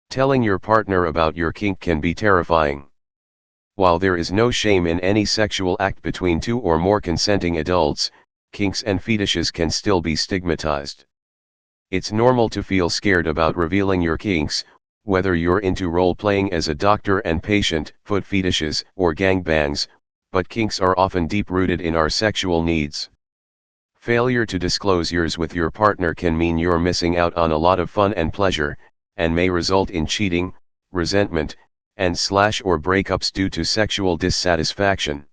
Telling your partner about your kink can be terrifying. While there is no shame in any sexual act between two or more consenting adults, kinks and fetishes can still be stigmatized. It's normal to feel scared about revealing your kinks, whether you're into role-playing as a doctor and patient, foot fetishes, or gangbangs, but kinks are often deep-rooted in our sexual needs. Failure to disclose yours with your partner can mean you're missing out on a lot of fun and pleasure, and may result in cheating, resentment, and or breakups due to sexual dissatisfaction.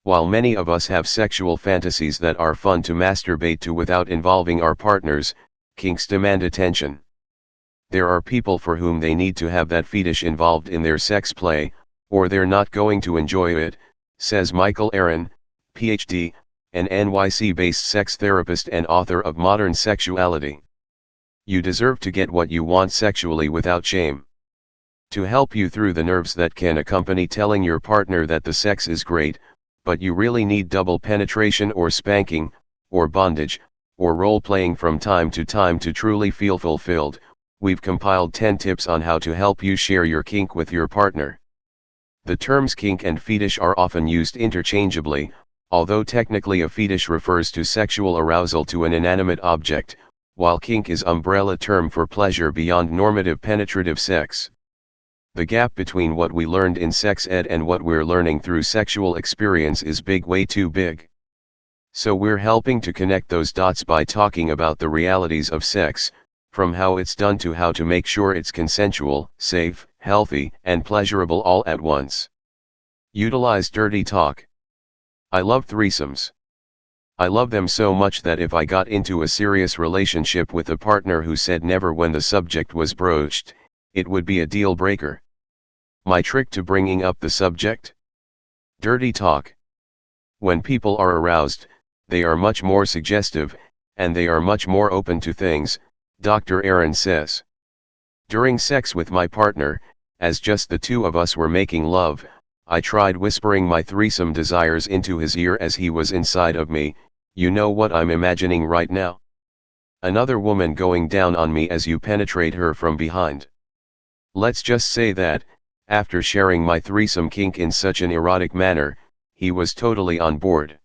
While many of us have sexual fantasies that are fun to masturbate to without involving our partners, kinks demand attention. There are people for whom they need to have that fetish involved in their sex play, or they're not going to enjoy it, says Michael Aaron, PhD, an NYC-based sex therapist and author of Modern Sexuality. You deserve to get what you want sexually without shame. To help you through the nerves that can accompany telling your partner that the sex is great, but you really need double penetration or spanking, or bondage, or role-playing from time to truly feel fulfilled, we've compiled 10 tips on how to help you share your kink with your partner. The terms kink and fetish are often used interchangeably, although technically a fetish refers to sexual arousal to an inanimate object, while kink is umbrella term for pleasure beyond normative penetrative sex. The gap between what we learned in sex ed and what we're learning through sexual experience is big, way too big. So we're helping to connect those dots by talking about the realities of sex, from how it's done to how to make sure it's consensual, safe, healthy, and pleasurable all at once. Utilize dirty talk. I love threesomes. I love them so much that if I got into a serious relationship with a partner who said never when the subject was broached, it would be a deal breaker. My trick to bringing up the subject? Dirty talk. When people are aroused, they are much more suggestive, and they are much more open to things, Dr. Aaron says. During sex with my partner, as just the two of us were making love, I tried whispering my threesome desires into his ear as he was inside of me. You know what I'm imagining right now? Another woman going down on me as you penetrate her from behind. Let's just say that, after sharing my threesome kink in such an erotic manner, he was totally on board.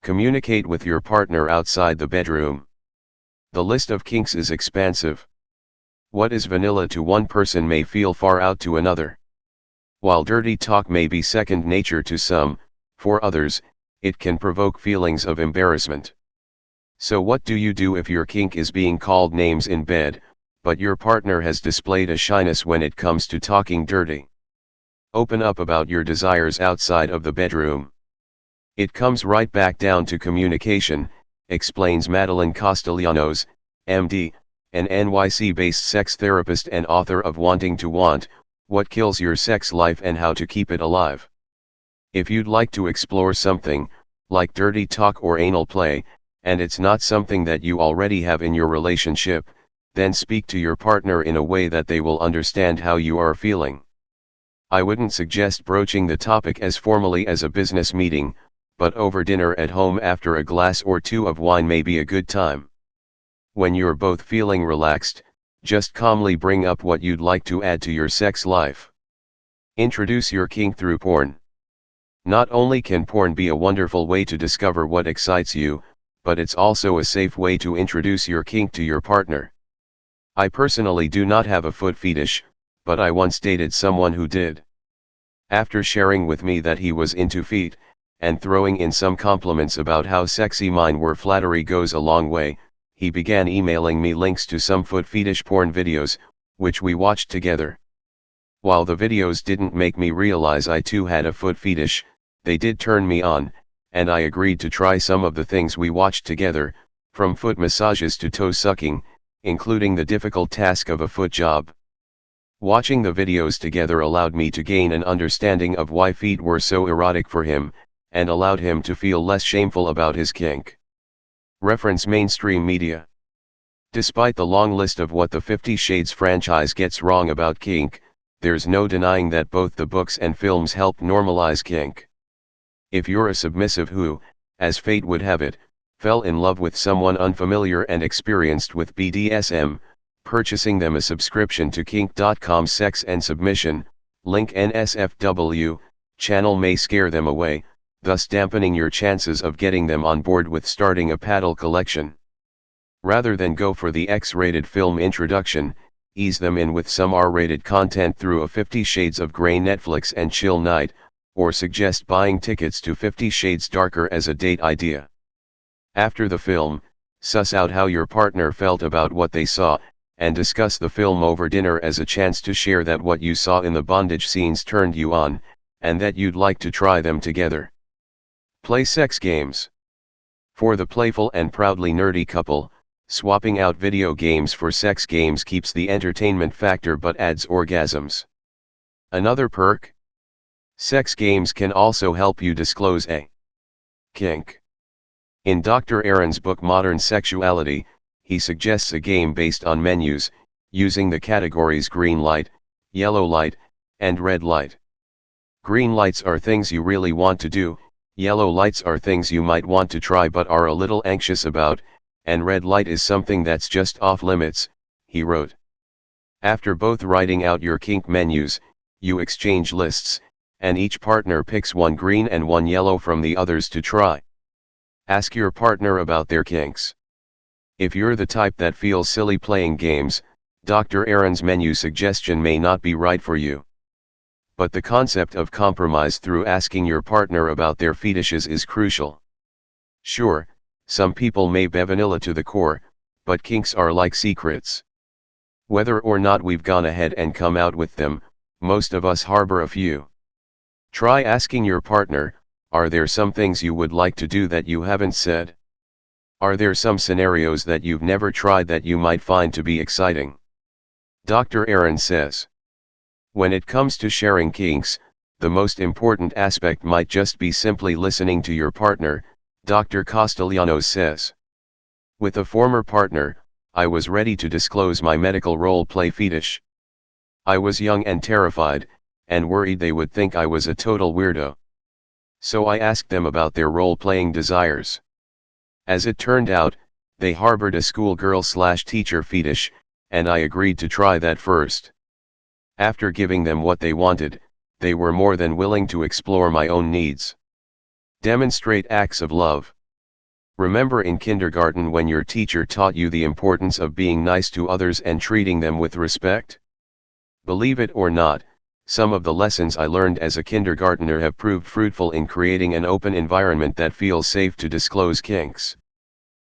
Communicate with your partner outside the bedroom. The list of kinks is expansive. What is vanilla to one person may feel far out to another. While dirty talk may be second nature to some, for others, it can provoke feelings of embarrassment. So what do you do if your kink is being called names in bed, but your partner has displayed a shyness when it comes to talking dirty? Open up about your desires outside of the bedroom. It comes right back down to communication, explains Madeline Castellanos, MD, an NYC-based sex therapist and author of Wanting to Want, What Kills Your Sex Life and How to Keep It Alive. If you'd like to explore something, like dirty talk or anal play, and it's not something that you already have in your relationship, then speak to your partner in a way that they will understand how you are feeling. I wouldn't suggest broaching the topic as formally as a business meeting, but over dinner at home after a glass or two of wine may be a good time. When you're both feeling relaxed, just calmly bring up what you'd like to add to your sex life. Introduce your kink through porn. Not only can porn be a wonderful way to discover what excites you, but it's also a safe way to introduce your kink to your partner. I personally do not have a foot fetish, but I once dated someone who did. After sharing with me that he was into feet, and throwing in some compliments about how sexy mine were, flattery goes a long way, he began emailing me links to some foot fetish porn videos, which we watched together. While the videos didn't make me realize I too had a foot fetish, they did turn me on, and I agreed to try some of the things we watched together, from foot massages to toe sucking, including the difficult task of a foot job. Watching the videos together allowed me to gain an understanding of why feet were so erotic for him, and allowed him to feel less shameful about his kink. Reference mainstream media. Despite the long list of what the 50 Shades franchise gets wrong about kink, there's no denying that both the books and films help normalize kink. If you're a submissive who, as fate would have it, fell in love with someone unfamiliar and experienced with BDSM, purchasing them a subscription to kink.com sex and submission, link NSFW, channel may scare them away, thus dampening your chances of getting them on board with starting a paddle collection. Rather than go for the X-rated film introduction, ease them in with some R-rated content through a 50 Shades of Grey Netflix and chill night, or suggest buying tickets to 50 Shades Darker as a date idea. After the film, suss out how your partner felt about what they saw, and discuss the film over dinner as a chance to share that what you saw in the bondage scenes turned you on, and that you'd like to try them together. Play sex games. For the playful and proudly nerdy couple, swapping out video games for sex games keeps the entertainment factor but adds orgasms. Another perk? Sex games can also help you disclose a kink. In Dr. Aaron's book Modern Sexuality, he suggests a game based on menus, using the categories green light, yellow light, and red light. Green lights are things you really want to do, yellow lights are things you might want to try but are a little anxious about, and red light is something that's just off limits, he wrote. After both writing out your kink menus, you exchange lists, and each partner picks one green and one yellow from the others to try. Ask your partner about their kinks. If you're the type that feels silly playing games, Dr. Aaron's menu suggestion may not be right for you. But the concept of compromise through asking your partner about their fetishes is crucial. Sure, some people may be vanilla to the core, but kinks are like secrets. Whether or not we've gone ahead and come out with them, most of us harbor a few. Try asking your partner, are there some things you would like to do that you haven't said? Are there some scenarios that you've never tried that you might find to be exciting? Dr. Aaron says, when it comes to sharing kinks, the most important aspect might just be simply listening to your partner, Dr. Castellanos says. With a former partner, I was ready to disclose my medical role-play fetish. I was young and terrified, and worried they would think I was a total weirdo. So I asked them about their role-playing desires. As it turned out, they harbored a schoolgirl/teacher fetish, and I agreed to try that first. After giving them what they wanted, they were more than willing to explore my own needs. Demonstrate acts of love. Remember in kindergarten when your teacher taught you the importance of being nice to others and treating them with respect? Believe it or not, some of the lessons I learned as a kindergartner have proved fruitful in creating an open environment that feels safe to disclose kinks.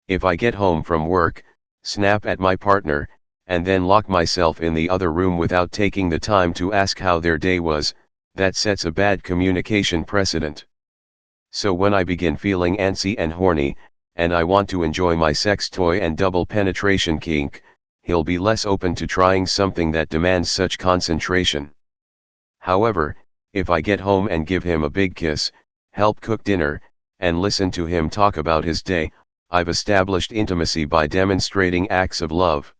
If I get home from work, snap at my partner, and then lock myself in the other room without taking the time to ask how their day was, that sets a bad communication precedent. So when I begin feeling antsy and horny, and I want to enjoy my sex toy and double penetration kink, he'll be less open to trying something that demands such concentration. However, if I get home and give him a big kiss, help cook dinner, and listen to him talk about his day, I've established intimacy by demonstrating acts of love.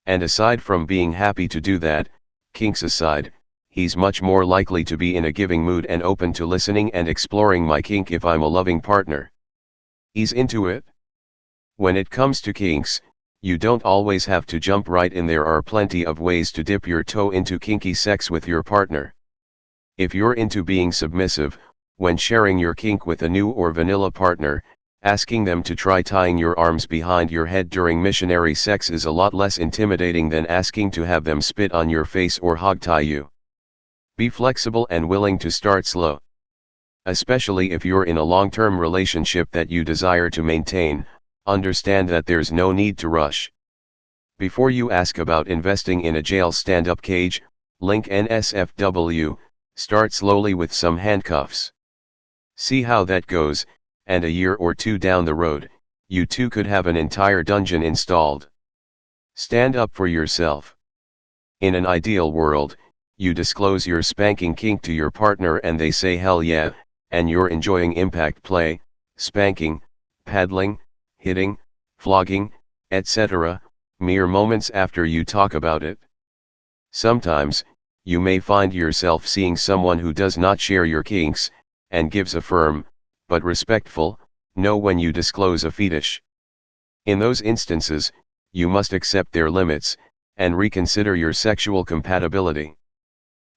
And aside from being happy to do that, kinks aside, he's much more likely to be in a giving mood and open to listening and exploring my kink if I'm a loving partner. Ease into it. When it comes to kinks, you don't always have to jump right in. There are plenty of ways to dip your toe into kinky sex with your partner. If you're into being submissive, when sharing your kink with a new or vanilla partner, asking them to try tying your arms behind your head during missionary sex is a lot less intimidating than asking to have them spit on your face or hog-tie you. Be flexible and willing to start slow. Especially if you're in a long-term relationship that you desire to maintain, understand that there's no need to rush. Before you ask about investing in a jail stand-up cage, link NSFW, start slowly with some handcuffs. See how that goes, and a year or two down the road, you too could have an entire dungeon installed. Stand up for yourself. In an ideal world, you disclose your spanking kink to your partner and they say hell yeah, and you're enjoying impact play, spanking, paddling, hitting, flogging, etc., mere moments after you talk about it. Sometimes, you may find yourself seeing someone who does not share your kinks, and gives a firm, but respectful, no when you disclose a fetish. In those instances, you must accept their limits, and reconsider your sexual compatibility.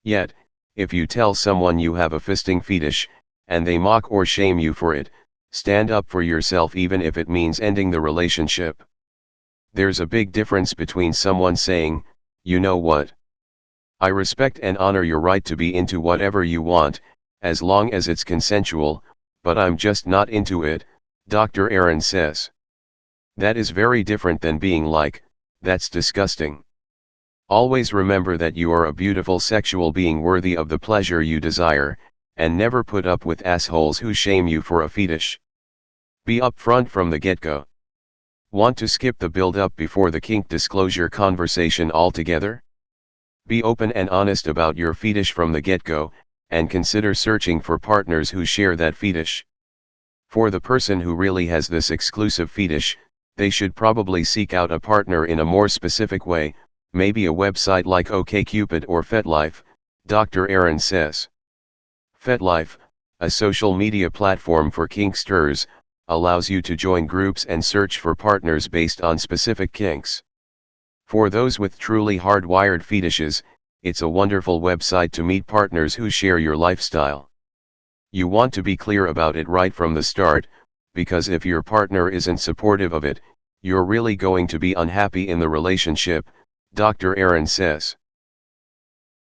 Yet, if you tell someone you have a fisting fetish, and they mock or shame you for it, stand up for yourself even if it means ending the relationship. There's a big difference between someone saying, "You know what? I respect and honor your right to be into whatever you want, as long as it's consensual, but I'm just not into it," Dr. Aaron says. That is very different than being like, "That's disgusting." Always remember that you are a beautiful sexual being worthy of the pleasure you desire, and never put up with assholes who shame you for a fetish. Be upfront from the get-go. Want to skip the build-up before the kink disclosure conversation altogether? Be open and honest about your fetish from the get-go, and consider searching for partners who share that fetish. For the person who really has this exclusive fetish, they should probably seek out a partner in a more specific way, maybe a website like OkCupid or FetLife, Dr. Aaron says. FetLife, a social media platform for kinksters, allows you to join groups and search for partners based on specific kinks. For those with truly hardwired fetishes, it's a wonderful website to meet partners who share your lifestyle. You want to be clear about it right from the start, because if your partner isn't supportive of it, you're really going to be unhappy in the relationship, Dr. Aaron says.